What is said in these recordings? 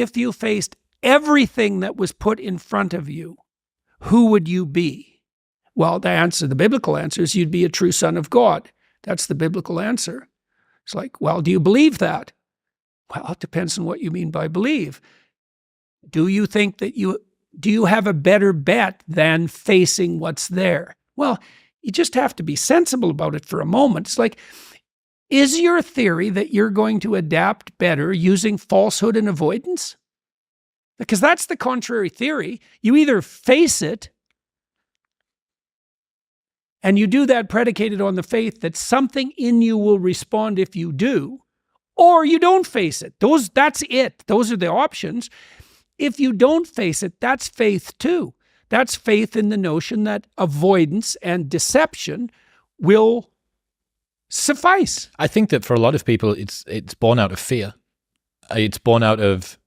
if you faced everything that was put in front of you, who would you be? Well, the biblical answer is you'd be a true son of God. That's the biblical answer. It's like, well, do you believe that? Well, it depends on what you mean by believe. Do you think that do you have a better bet than facing what's there? Well, you just have to be sensible about it for a moment. It's like, is your theory that you're going to adapt better using falsehood and avoidance? Because that's the contrary theory. You either face it, and you do that predicated on the faith that something in you will respond if you do, or you don't face it. That's it. Those are the options. If you don't face it, that's faith too. That's faith in the notion that avoidance and deception will suffice. I think that for a lot of people, it's born out of fear. It's born out of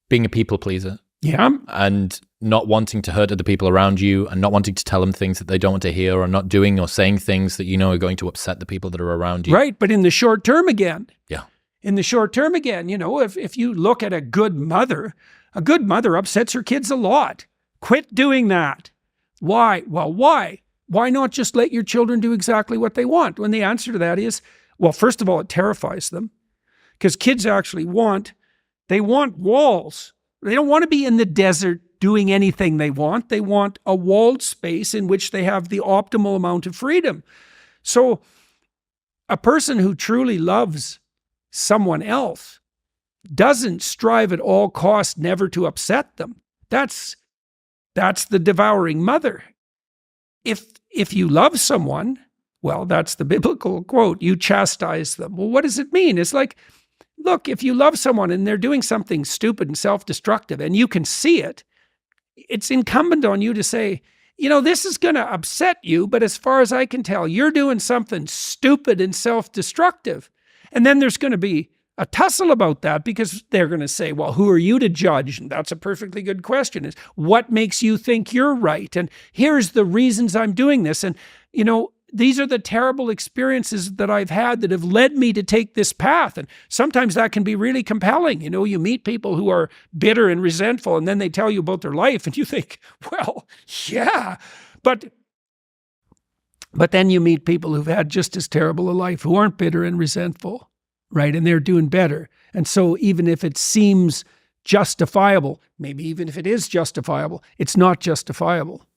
being a people pleaser. Yeah. And not wanting to hurt other people around you, and not wanting to tell them things that they don't want to hear, or not doing or saying things that you know are going to upset the people that are around you. Right. But in the short term again. Yeah. In the short term again, if you look at a good mother upsets her kids a lot. Quit doing that. Why? Well, why? Why not just let your children do exactly what they want? When the answer to that is, well, first of all, it terrifies them, because kids actually want walls. They don't want to be in the desert doing anything they want. They want a walled space in which they have the optimal amount of freedom. So a person who truly loves someone else doesn't strive at all costs never to upset them. That's the devouring mother. If you love someone, well, that's the biblical quote, you chastise them. Well, what does it mean? It's like, look, if you love someone and they're doing something stupid and self-destructive and you can see it, it's incumbent on you to say, this is going to upset you, but as far as I can tell, you're doing something stupid and self-destructive. And then there's going to be a tussle about that, because they're going to say, well, who are you to judge? And that's a perfectly good question, is what makes you think you're right? And here's the reasons I'm doing this. And, these are the terrible experiences that I've had that have led me to take this path. And sometimes that can be really compelling. You meet people who are bitter and resentful, and then they tell you about their life, and you think, well, yeah, but then you meet people who've had just as terrible a life, who aren't bitter and resentful, right? And they're doing better. And so even if it seems justifiable, maybe even if it is justifiable, it's not justifiable.